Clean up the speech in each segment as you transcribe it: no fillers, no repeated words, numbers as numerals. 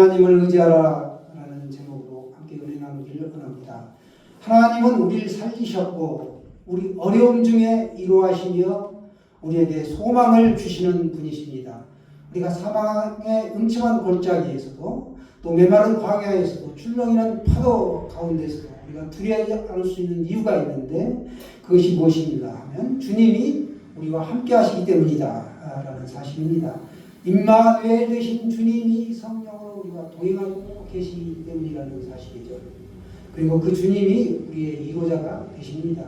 하나님을 의지하라 라는 제목으로 함께 은혜 나누기를 원합니다. 하나님은 우리를 살리셨고 우리 어려움 중에 이루하시며 우리에게 소망을 주시는 분이십니다. 우리가 사망의 음침한 골짜기에서도 또 메마른 광야에서도 출렁이는 파도 가운데서도 우리가 두려워하지 않을 수 있는 이유가 있는데 그것이 무엇입니까 하면 주님이 우리와 함께 하시기 때문이다 라는 사실입니다. 임마누엘 되신 주님이 성령으로 우리와 동행하고 계시기 때문이라는 사실이죠. 그리고 그 주님이 우리의 이로자가 되십니다.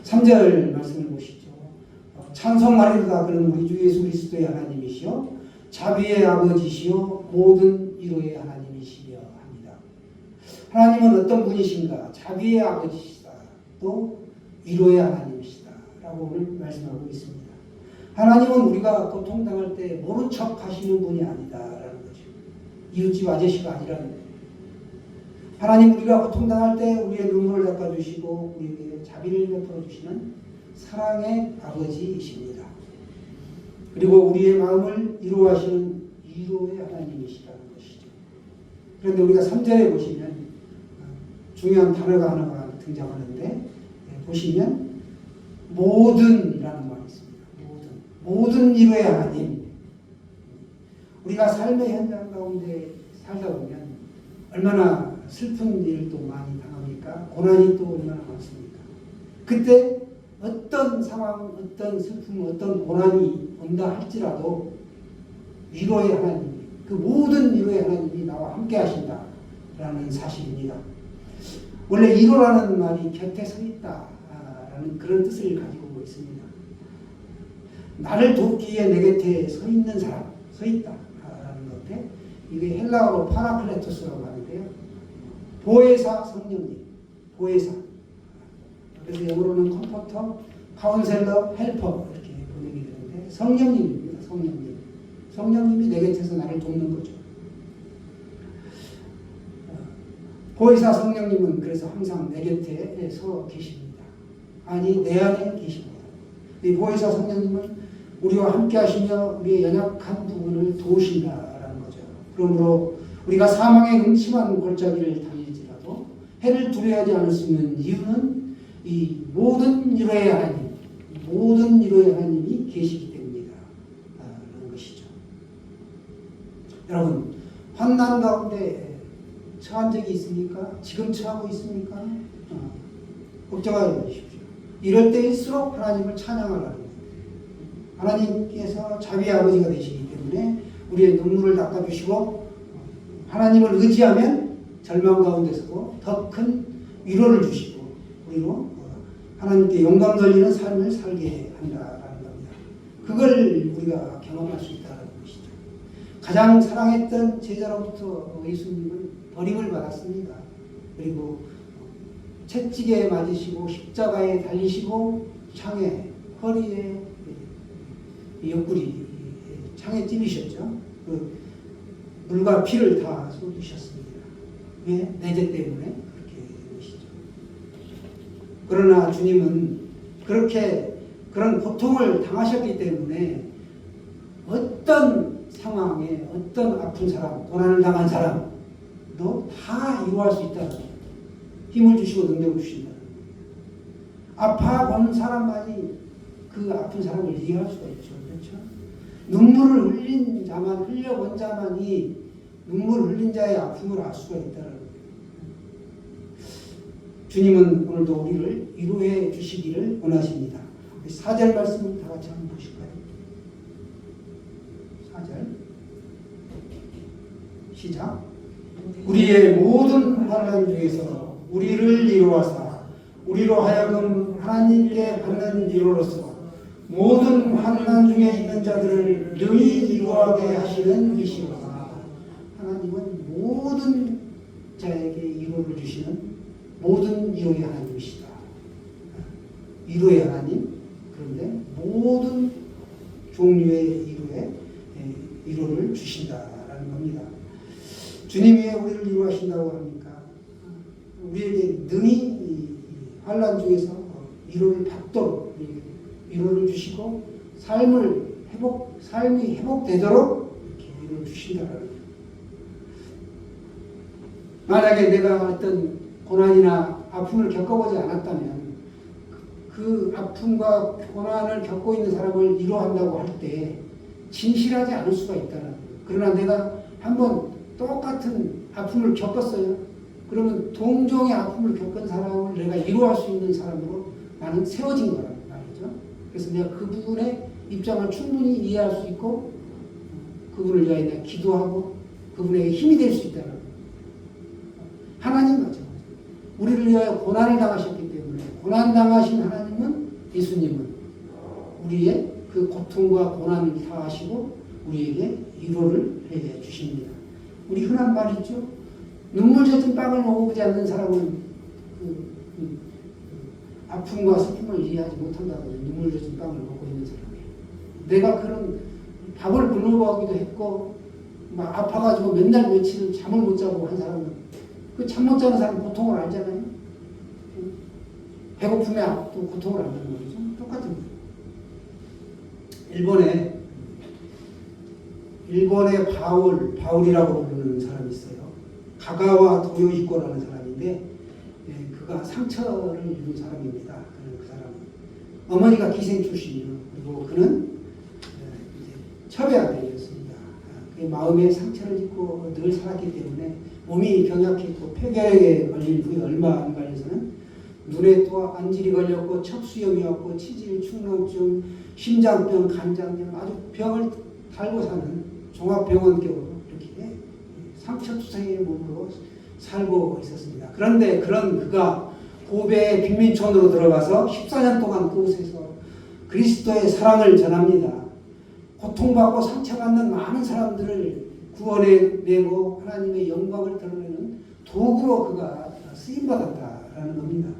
3절 말씀을 보시죠. 찬송하리로다 그는 우리 주 예수 그리스도의 하나님이시요 자비의 아버지시요 모든 위로의 하나님이시며 합니다. 하나님은 어떤 분이신가? 자비의 아버지시다. 또 위로의 하나님이시다 라고 오늘 말씀하고 있습니다. 하나님은 우리가 고통당할 때 모른 척 하시는 분이 아니다라는 거죠. 이웃집 아저씨가 아니라는 거예요. 하나님 우리가 고통당할 때 우리의 눈물을 닦아주시고 우리에게 자비를 베풀어주시는 사랑의 아버지이십니다. 그리고 우리의 마음을 이루하시는 위로의 하나님이시라는 것이죠. 그런데 우리가 3절에 보시면 중요한 단어가 하나가 등장하는데 보시면 모든이라는 말이 있습니다. 모든 위로의 하나님. 우리가 삶의 현장 가운데 살다 보면 얼마나 슬픈 일도 많이 당합니까? 고난이 또 얼마나 많습니까? 그때 어떤 상황, 어떤 슬픔, 어떤 고난이 온다 할지라도 위로의 하나님, 그 모든 위로의 하나님이 나와 함께 하신다라는 사실입니다. 원래 위로라는 말이 곁에 서 있다라는 그런 뜻을 가지고 있습니다. 나를 돕기에 내 곁에 서 있는 사람, 서 있다라는 건데 이게 헬라어로 파라클레토스라고 하는데요. 보혜사 성령님, 보혜사. 그래서 영어로는 컴포터, 카운셀러, 헬퍼 이렇게 번역이 되는데 성령님입니다. 성령님. 성령님이 내 곁에서 나를 돕는 거죠. 보혜사 성령님은 그래서 항상 내 곁에 서 계십니다. 아니 내 안에 계십니다. 이 보혜사 성령님은 우리와 함께 하시며 우리의 연약한 부분을 도우신다라는 거죠. 그러므로 우리가 사망의 음침한 골짜기를 달릴지라도 해를 두려워하지 않을 수 있는 이유는 이 모든 위로의 하나님, 모든 위로의 하나님이 계시기 때문이다 라는 것이죠. 여러분, 환난 가운데 처한 적이 있습니까? 지금 처하고 있습니까? 걱정하지 마십시오. 이럴 때일수록 하나님을 찬양하라는 거예요. 하나님께서 자비의 아버지가 되시기 때문에 우리의 눈물을 닦아주시고 하나님을 의지하면 절망 가운데서도 더 큰 위로를 주시고 우리로 하나님께 영광 돌리는 삶을 살게 한다라는 겁니다. 그걸 우리가 경험할 수 있다는 것이죠. 가장 사랑했던 제자로부터 예수님은 버림을 받았습니다. 그리고 채찍에 맞으시고 십자가에 달리시고 창에 허리에 옆구리 창에 찔리셨죠. 그 물과 피를 다 쏟으셨습니다. 왜? 내 죄 때문에 그렇게 된 것이죠. 그러나 주님은 그렇게 그런 고통을 당하셨기 때문에 어떤 상황에 어떤 아픈 사람, 고난을 당한 사람도 다 이루할 수 있다는 거예요. 힘을 주시고 능력을 주신다. 아파본 사람만이 그 아픈 사람을 이해할 수가 있죠. 그렇죠? 눈물을 흘린 자만, 흘려본 자만이 눈물을 흘린 자의 아픔을 알 수가 있다는 거예요. 주님은 오늘도 우리를 위로해 주시기를 원하십니다. 4절 말씀 다 같이 한번 보실까요? 4절 시작. 우리의 모든 환난 중에서 우리를 위로하사 우리로 하여금 하나님께 받는 위로로서 모든 환난 중에 있는 자들을 능히 위로하게 하시는 이시로다. 하나님은 모든 자에게 위로를 주시는 모든 위로의 하나님이시다. 위로의 하나님, 그런데 모든 종류의 위로를 주신다라는 겁니다. 주님이 왜 우리를 위로하신다고 합니까? 우리에게 능히 환난 중에서 위로를 받도록 위로를 주시고 삶이 회복되도록 이렇게 위로를 주신다라는 거예요. 만약에 내가 어떤 고난이나 아픔을 겪어보지 않았다면 그 아픔과 고난을 겪고 있는 사람을 위로한다고 할 때 진실하지 않을 수가 있다는 거예요. 그러나 내가 한번 똑같은 아픔을 겪었어요. 그러면 동종의 아픔을 겪은 사람을 내가 위로할 수 있는 사람으로 나는 세워진 거란 말이죠. 그래서 내가 그분의 입장을 충분히 이해할 수 있고 그분을 위하여 내가 기도하고 그분에게 힘이 될 수 있다는 거예요. 하나님 마찬가지. 우리를 위하여 고난을 당하셨기 때문에 고난 당하신 하나님은 예수님은 우리의 그 고통과 고난을 다하시고 우리에게 위로를 해 주십니다. 우리 흔한 말 있죠. 눈물 젖은 빵을 먹어보지 않는 사람은 아픔과 슬픔을 이해하지 못한다고 해요. 눈물 젖은 빵을 먹고 있는 사람이. 내가 그런 밥을 굶어보기도 했고 막 아파가지고 맨날 며칠 잠을 못 자고 한 사람은 그 잠 못 자는 사람 고통을 알잖아요. 배고픔에 또 고통을 안다는 거죠. 똑같은 거예요. 일본의 바울이라고 부르는 사람이 있어요. 가가와 도요히코라는 사람인데 그가 상처를 입은 사람입니다. 그 사람은 어머니가 기생 출신이요. 그리고 그는 이제 첩의 아들이었습니다. 그 마음에 상처를 입고 늘 살았기 때문에 몸이 병약했고 폐결핵에 걸린 후에 얼마 안 걸려서는 눈에 또 안질이 걸렸고 척수염이 왔고 치질, 축농증, 심장병, 간장염 아주 병을 달고 사는 종합병원격으로 이렇게 상처투성이의 몸으로 살고 있었습니다. 그런데 그런 그가 고베의 빈민촌으로 들어가서 14년 동안 그곳에서 그리스도의 사랑을 전합니다. 고통받고 상처받는 많은 사람들을 구원해내고 하나님의 영광을 드러내는 도구로 그가 쓰임받았다라는 겁니다.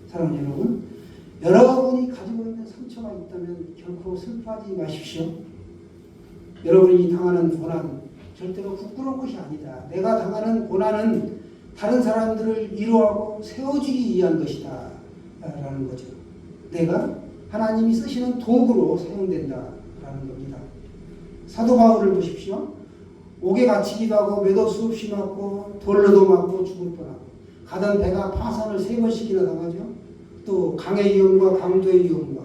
사랑하는 여러분, 여러분이 가지고 있는 상처가 있다면 결코 슬퍼하지 마십시오. 여러분이 당하는 고난 절대로 부끄러운 것이 아니다. 내가 당하는 고난은 다른 사람들을 위로하고 세워주기 위한 것이다 라는 거죠. 내가 하나님이 쓰시는 도구로 사용된다라는 겁니다. 사도 바울을 보십시오. 옥에 갇히기도 하고 매도 수없이 맞고 돌로도 맞고 죽을 뻔하고 가던 배가 파산을 3번씩이나 당하죠. 또 강의 위험과 강도의 위험과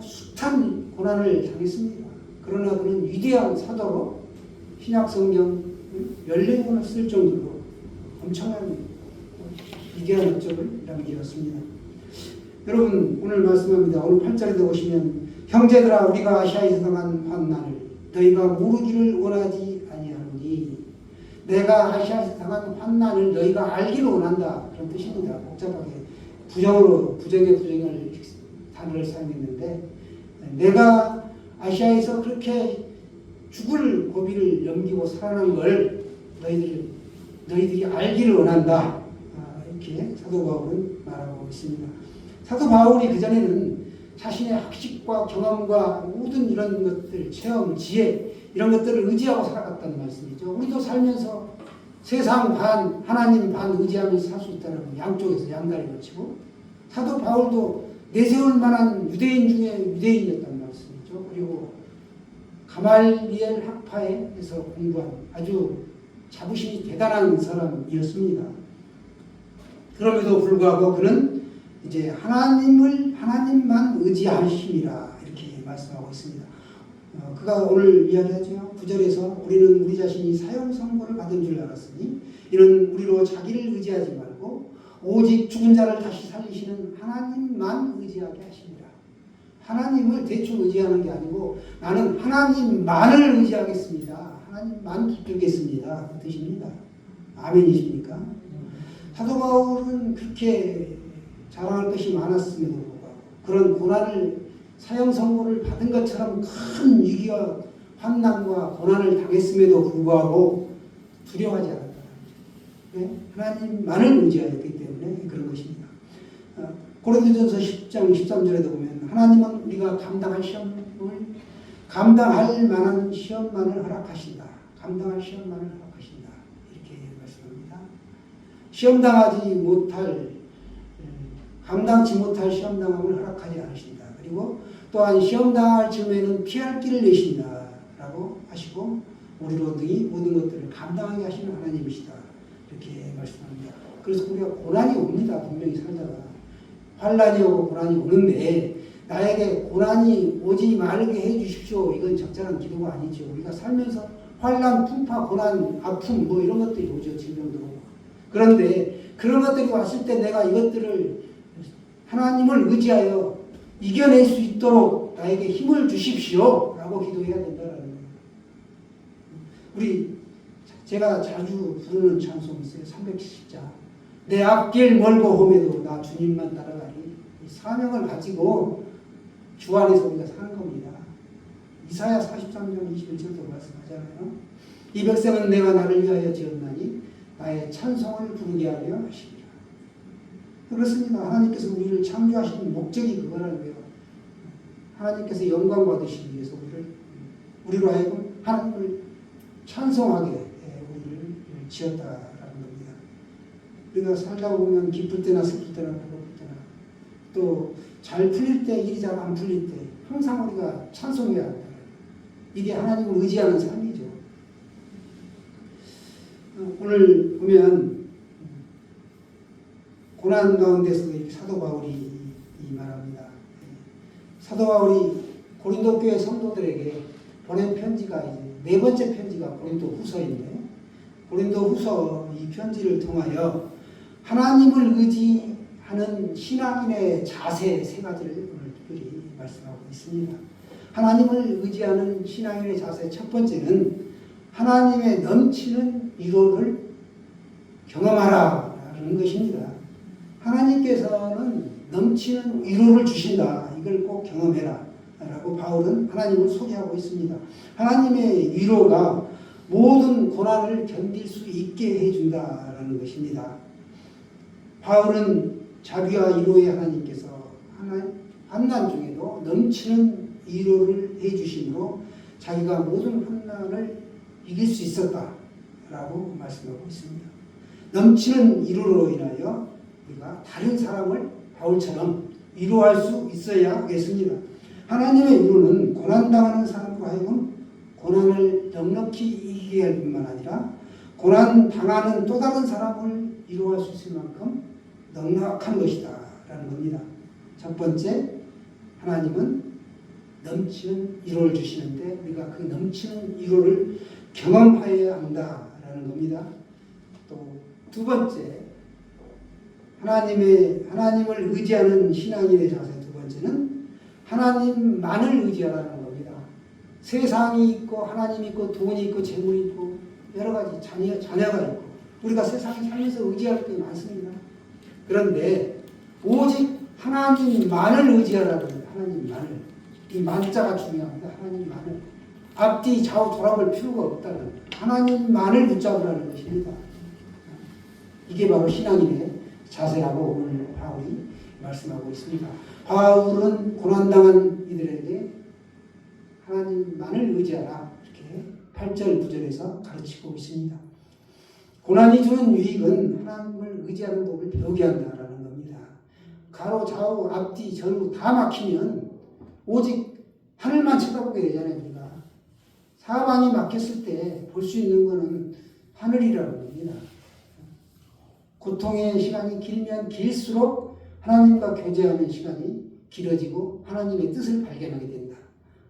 숱한 고난을 당했습니다. 그러나 그는 위대한 사도로 신약성경 14권을 쓸 정도로 엄청난 위대한 업적을 남기었습니다. 여러분 오늘 말씀합니다. 오늘 8절에 보시면 형제들아 우리가 아시아에서 당한 환난을 너희가 모르기를 원하지 아니하노니 내가 아시아에서 당한 환난을 너희가 알기를 원한다. 그런 뜻입니다. 복잡하게 부정의 단어를 사용했는데 내가 아시아에서 그렇게 죽을 고비를 넘기고 살아난 걸 너희들이 알기를 원한다. 이렇게 사도 바울은 말하고 있습니다. 사도 바울이 그전에는 자신의 학식과 경험과 모든 이런 것들, 체험, 지혜 이런 것들을 의지하고 살아갔다는 말씀이죠. 우리도 살면서 세상 반, 하나님 반 의지하면서 살 수 있다는 양쪽에서 양다리 걸치고 사도 바울도 내세울 만한 유대인 중에 유대인이었다는 말씀이죠. 그리고 가말리엘 학파에서 공부한 아주 자부심이 대단한 사람이었습니다. 그럼에도 불구하고 그는 이제 하나님만 의지하심이라 이렇게 말씀하고 있습니다. 그가 오늘 이야기하죠. 9절에서 우리는 우리 자신이 사형 선고를 받은 줄 알았으니 이는 우리로 자기를 의지하지 말고 오직 죽은 자를 다시 살리시는 하나님만 의지하게 하십니다. 하나님을 대충 의지하는 게 아니고 나는 하나님만을 의지하겠습니다. 하나님만 붙들겠습니다. 그 뜻입니다. 아멘이십니까? 사도 바울은 그렇게 자랑할 것이 많았음에도 불구하고 그런 고난을 사형 선고를 받은 것처럼 큰 위기와 환난과 고난을 당했음에도 불구하고 두려워하지 않았다. 네? 하나님만을 의지하였기 때문에 그런 것입니다. 고린도전서 10장 13절에도 보면 하나님은 우리가 감당할 만한 시험만을 허락하신다. 감당할 시험만을 허락하신다. 이렇게 말씀합니다. 감당치 못할 시험당함을 허락하지 않으신다. 그리고 또한 시험당할 즈음에는 피할 길을 내신다 라고 하시고 우리로 능히 모든 것들을 감당하게 하시는 하나님이시다 이렇게 말씀합니다. 그래서 우리가 고난이 옵니다. 분명히 살다가 환난이 오고 고난이 오는데 나에게 고난이 오지 말게 해주십시오. 이건 적절한 기도가 아니죠. 우리가 살면서 환난, 풍파, 고난, 아픔 뭐 이런 것들이 오죠. 질병도 오고. 그런데 그런 것들이 왔을 때 내가 이것들을 하나님을 의지하여 이겨낼 수 있도록 나에게 힘을 주십시오. 라고 기도해야 된다는 거예요. 제가 자주 부르는 찬송이 있어요. 370자. 내 앞길 멀고 험해도 나 주님만 따라가리. 사명을 가지고 주 안에서 우리가 사는 겁니다. 이사야 43장 21절도 말씀하잖아요. 이 백성은 내가 나를 위하여 지었나니 나의 찬송을 부르게 하려 하시리라. 그렇습니다. 하나님께서 우리를 창조하신 목적이 그거라는 거예요. 하나님께서 영광 받으시기 위해서 우리로 하여금 하나님을 찬송하게 우리를 지었다라는 겁니다. 우리가 살다 보면 기쁠 때나 슬플 때나 배고플 때나 또 잘 풀릴 때, 일이 잘 안 풀릴 때 항상 우리가 찬송해야 한다. 이게 하나님을 의지하는 삶이죠. 오늘 보면 고난 가운데서 사도 바울이 말합니다. 사도 바울이 고린도 교회 성도들에게 보낸 편지가 이제 네 번째 편지가 고린도 후서인데, 고린도 후서 이 편지를 통하여 하나님을 의지하는 신앙인의 자세 세 가지를 오늘 특별히 말씀하고 있습니다. 하나님을 의지하는 신앙인의 자세 첫 번째는 하나님의 넘치는 위로를 경험하라라는 것입니다. 하나님께서는 넘치는 위로를 주신다. 이걸 꼭 경험해라 라고 바울은 하나님을 소개하고 있습니다. 하나님의 위로가 모든 고난을 견딜 수 있게 해준다라는 것입니다. 바울은 자비와 위로의 하나님께서 환난 중에도 넘치는 위로를 해주심으로 자기가 모든 환난을 이길 수 있었다라고 말씀하고 있습니다. 넘치는 위로로 인하여 우리가 다른 사람을 바울처럼 위로할 수 있어야 하겠습니다. 하나님의 위로는 고난당하는 사람으로 하여금 고난을 넉넉히 이기게 할 뿐만 아니라 고난당하는 또 다른 사람을 위로할 수 있을 만큼 넉넉한 것이다 라는 겁니다. 첫 번째, 하나님은 넘치는 위로를 주시는데 우리가 그 넘치는 위로를 경험하여야 한다라는 겁니다. 또 두 번째, 하나님을 의지하는 신앙인의 자세 두 번째는 하나님만을 의지하라는 겁니다. 세상이 있고 하나님이 있고 돈이 있고 재물이 있고 여러 가지 자녀가 있고 우리가 세상에 살면서 의지할 게 많습니다. 그런데 오직 하나님만을 의지하라는 겁니다. 하나님만을. 이 만자가 중요합니다. 하나님만을. 앞뒤 좌우 돌아볼 필요가 없다는 하나님만을 붙잡으라는 것입니다. 이게 바로 신앙인의 자세라고 오늘 바울이 말씀하고 있습니다. 바울은 고난당한 이들에게 하나님만을 의지하라 이렇게 8절 9절에서 가르치고 있습니다. 고난이 주는 유익은 하나님을 의지하는 법을 배우게 한다라는 겁니다. 가로 좌우 앞뒤 전후 다 막히면 오직 하늘만 쳐다보게 되잖아요. 우리가 사방이 막혔을 때 볼 수 있는 것은 하늘이라는 겁니다. 고통의 시간이 길면 길수록 하나님과 교제하는 시간이 길어지고 하나님의 뜻을 발견하게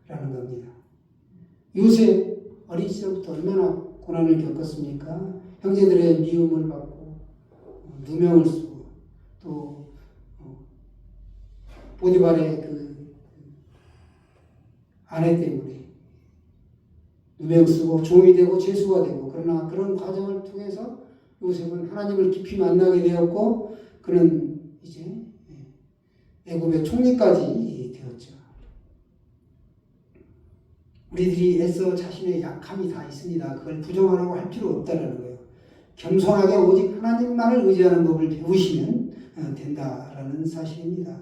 된다라는 겁니다. 요셉 어린 시절부터 얼마나 고난을 겪었습니까? 형제들의 미움을 받고 누명을 쓰고 또 보디발의 그 아내 때문에 누명 쓰고 종이 되고 죄수가 되고 그러나 그런 과정을 통해서 요셉은 하나님을 깊이 만나게 되었고 그는 이제 애굽의 총리까지 되었죠. 우리들이 애써 자신의 약함이 다 있습니다. 그걸 부정하려고 할 필요 없다는 거예요. 겸손하게 오직 하나님만을 의지하는 법을 배우시면 된다라는 사실입니다.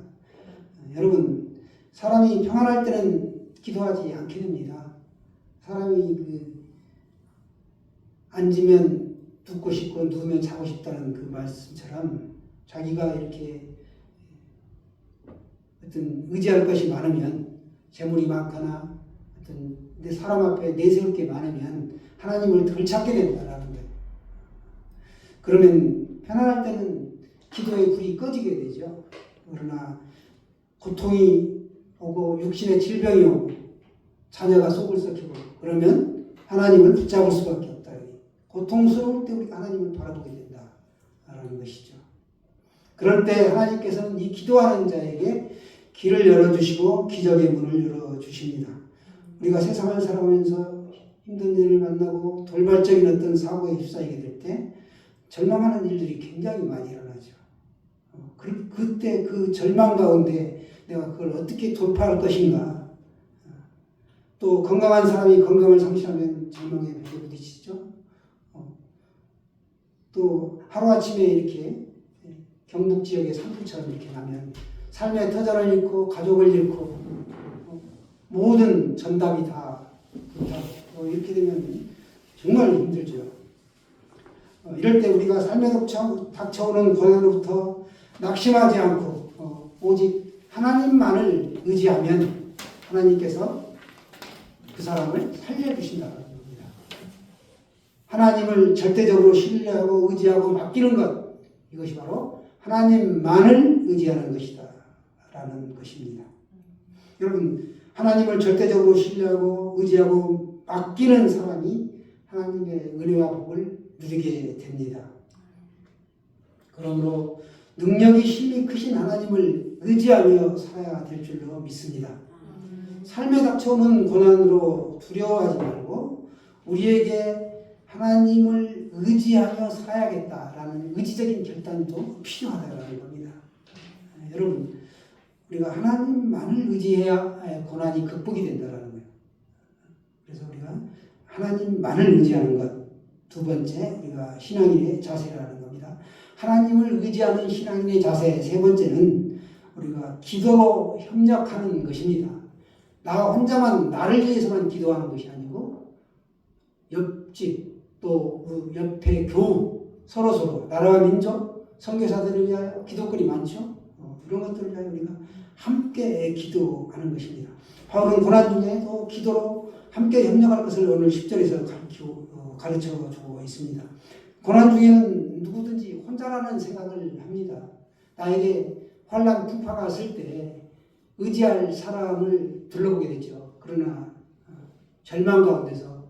여러분, 사람이 평안할 때는 기도하지 않게 됩니다. 사람이 앉으면 눕고 싶고 누우면 자고 싶다는 그 말씀처럼 자기가 이렇게 어떤 의지할 것이 많으면 재물이 많거나 어떤 내 사람 앞에 내세울 게 많으면 하나님을 덜 찾게 된다라는 거예요. 그러면 편안할 때는 기도의 불이 꺼지게 되죠. 그러나 고통이 오고 육신의 질병이 오고 자녀가 속을 썩히고 그러면 하나님을 붙잡을 수밖에 없다. 고통스러울 때 우리가 하나님을 바라보게 된다라는 것이죠. 그럴 때 하나님께서는 이 기도하는 자에게 길을 열어주시고 기적의 문을 열어주십니다. 우리가 세상을 살아가면서 힘든 일을 만나고 돌발적인 어떤 사고에 휩싸이게 될 때 절망하는 일들이 굉장히 많이 일어나죠. 그때 그 절망 가운데 내가 그걸 어떻게 돌파할 것인가. 또 건강한 사람이 건강을 상실하면 절망에 벽에 부딪히죠. 또 하루아침에 이렇게 경북 지역의 산불처럼 이렇게 나면 삶의 터전을 잃고 가족을 잃고 모든 전답이 다 불타고 이렇게 되면 정말 힘들죠. 이럴 때 우리가 삶에 닥쳐오는 고난으로부터 낙심하지 않고 오직 하나님만을 의지하면 하나님께서 그 사람을 살려주신다는 겁니다. 하나님을 절대적으로 신뢰하고 의지하고 맡기는 것, 이것이 바로 하나님만을 의지하는 것이다 라는 것입니다. 여러분, 하나님을 절대적으로 신뢰하고 의지하고 맡기는 사람이 하나님의 은혜와 복을 누리게 됩니다. 그러므로 능력이 힘이 크신 하나님을 의지하며 살아야 될 줄로 믿습니다. 삶에 닥쳐오는 고난으로 두려워하지 말고 우리에게 하나님을 의지하며 살아야겠다라는 의지적인 결단도 필요하다는 겁니다. 여러분, 우리가 하나님만을 의지해야 고난이 극복이 된다는 거예요. 그래서 우리가 하나님만을 의지하는 것, 두 번째 우리가 신앙인의 자세라는 겁니다. 하나님을 의지하는 신앙인의 자세, 세 번째는 우리가 기도로 협력하는 것입니다. 나 혼자만 나를 위해서만 기도하는 것이 아니고 옆집 또 옆에 교우 서로 나라와 민족 선교사들을 위하여 기도거리 많죠. 이런 것들을 위하여 우리가 함께 기도하는 것입니다. 바울은 고난 중에도 기도로 함께 협력할 것을 오늘 10절에서 가르쳐주고 있습니다. 고난 중에는 누구든지 혼자라는 생각을 합니다. 나에게 환난 풍파가 왔을 때 의지할 사람을 둘러보게 되죠. 그러나 절망 가운데서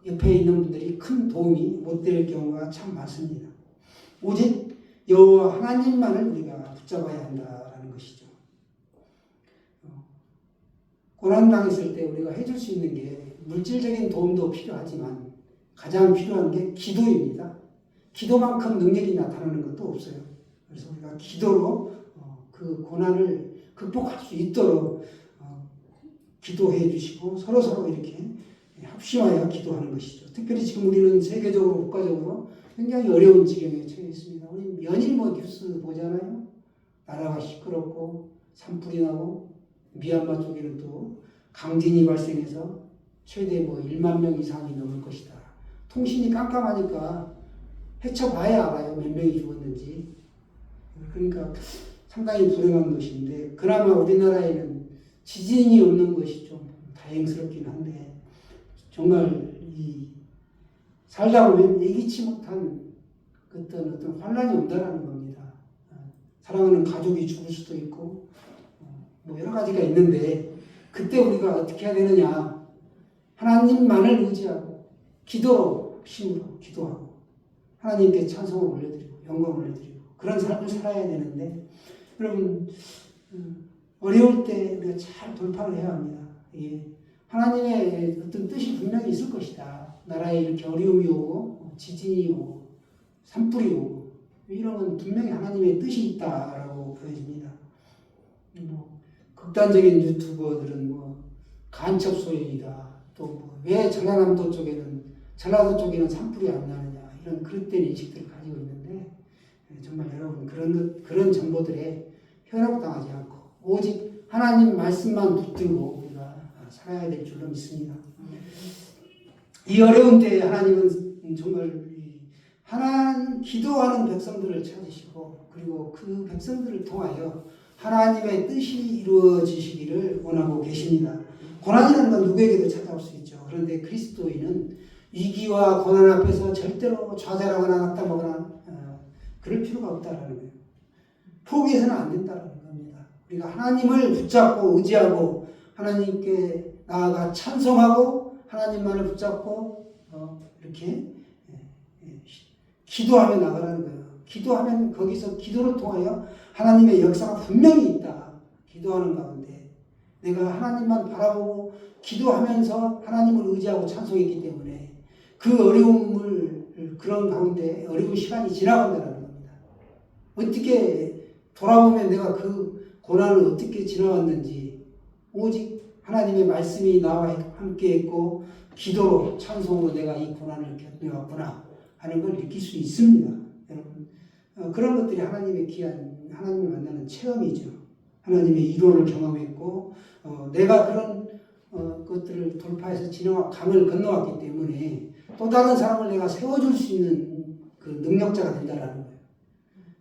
옆에 있는 분들이 큰 도움이 못 될 경우가 참 많습니다. 오직 여호와 하나님만을 우리가 붙잡아야 한다는 것이죠. 고난당했을 때 우리가 해줄 수 있는 게 물질적인 도움도 필요하지만 가장 필요한 게 기도입니다. 기도만큼 능력이 나타나는 것도 없어요. 그래서 우리가 기도로 그 고난을 극복할 수 있도록 기도해 주시고 서로 이렇게 합심하여 기도하는 것이죠. 특별히 지금 우리는 세계적으로 국가적으로 굉장히 어려운 지경에 처해 있습니다. 우리 연일 뉴스 보잖아요. 나라가 시끄럽고 산불이 나고 미얀마 쪽에는 또 강진이 발생해서 최대 1만 명 이상이 넘을 것이다. 통신이 깜깜하니까 헤쳐봐야 알아요. 몇 명이 죽었는지. 그러니까 상당히 불행한 것인데 그나마 우리나라에는 지진이 없는 것이 좀 다행스럽긴 한데 정말 살다 보면 예기치 못한 어떤 환란이 온다라는 겁니다. 사랑하는 가족이 죽을 수도 있고 여러 가지가 있는데 그때 우리가 어떻게 해야 되느냐. 하나님만을 의지하고 기도로 힘으로 기도하고 하나님께 찬송을 올려드리고 영광을 올려드리고 그런 삶을 살아야 되는데 여러분 어려울 때 우리가 잘 돌파를 해야 합니다. 하나님의 어떤 뜻이 분명히 있을 것이다. 나라에 이렇게 어려움이 오고 지진이 오고 산불이 오고 이런 건 분명히 하나님의 뜻이 있다라고 보여집니다. 극단적인 유튜버들은 간첩 소행이다. 또 왜 전라남도 쪽에는 전라도 쪽에는 산불이 안 나느냐 이런 그릇된 인식들을 가지고 있는데 정말 여러분 그런 정보들에 현혹당하지 않고 오직 하나님 말씀만 붙들고 우리가 살아야 될 줄로 믿습니다. 이 어려운 때에 하나님은 정말 기도하는 백성들을 찾으시고 그리고 그 백성들을 통하여 하나님의 뜻이 이루어지시기를 원하고 계십니다. 고난이라는 건 누구에게도 찾아올 수 있죠. 그런데 그리스도인은 위기와 고난 앞에서 절대로 좌절하거나 낙담하거나 그럴 필요가 없다라는 거예요. 포기해서는 안 된다는 겁니다. 우리가 하나님을 붙잡고 의지하고 하나님께 나아가 찬송하고 하나님만을 붙잡고 이렇게 기도하며 나가라는 거예요. 기도하면 거기서 기도를 통하여 하나님의 역사가 분명히 있다. 기도하는 가운데 내가 하나님만 바라보고 기도하면서 하나님을 의지하고 찬송했기 때문에 그 어려움을 그런 가운데 어려운 시간이 지나간다는 겁니다. 어떻게 돌아보면 내가 그 고난을 어떻게 지나왔는지 오직 하나님의 말씀이 나와 함께 했고 기도로 찬송으로 내가 이 고난을 견뎌왔구나 하는 걸 느낄 수 있습니다. 여러분 그런 것들이 하나님의 귀한 하나님을 만나는 체험이죠. 하나님의 위로를 경험했고 내가 그런 것들을 돌파해서 강을 건너왔기 때문에 또 다른 사람을 내가 세워줄 수 있는 그 능력자가 된다라는 거예요.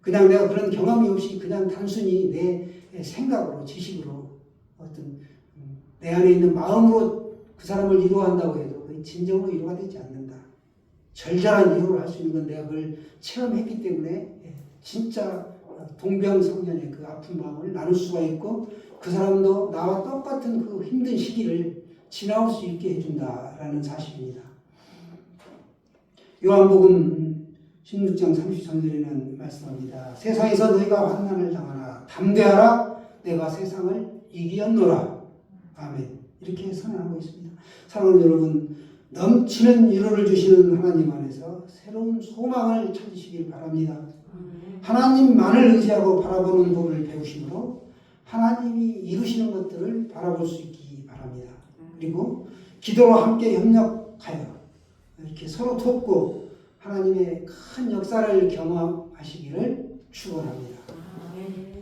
그냥 내가 그런 경험이 없이 그냥 단순히 내 생각으로 지식으로 어떤 내 안에 있는 마음으로 그 사람을 위로한다고 해도 그게 진정으로 위로가 되지 않는다. 절절한 위로를 할 수 있는 건 내가 그걸 체험했기 때문에 진짜 동병상련의 그 아픈 마음을 나눌 수가 있고 그 사람도 나와 똑같은 그 힘든 시기를 지나올 수 있게 해준다라는 사실입니다. 요한복음 16장 33절에는 말씀합니다. 세상에서 너희가 환난을 당하나 담대하라 내가 세상을 이기었노라. 아멘. 이렇게 선언하고 있습니다. 사랑하는 여러분 넘치는 위로를 주시는 하나님 안에서 새로운 소망을 찾으시길 바랍니다. 하나님만을 의지하고 바라보는 법을 배우심으로 하나님이 이루시는 것들을 바라볼 수 있기 바랍니다. 그리고 기도로 함께 협력하여 이렇게 서로 돕고 하나님의 큰 역사를 경험하시기를 축원합니다.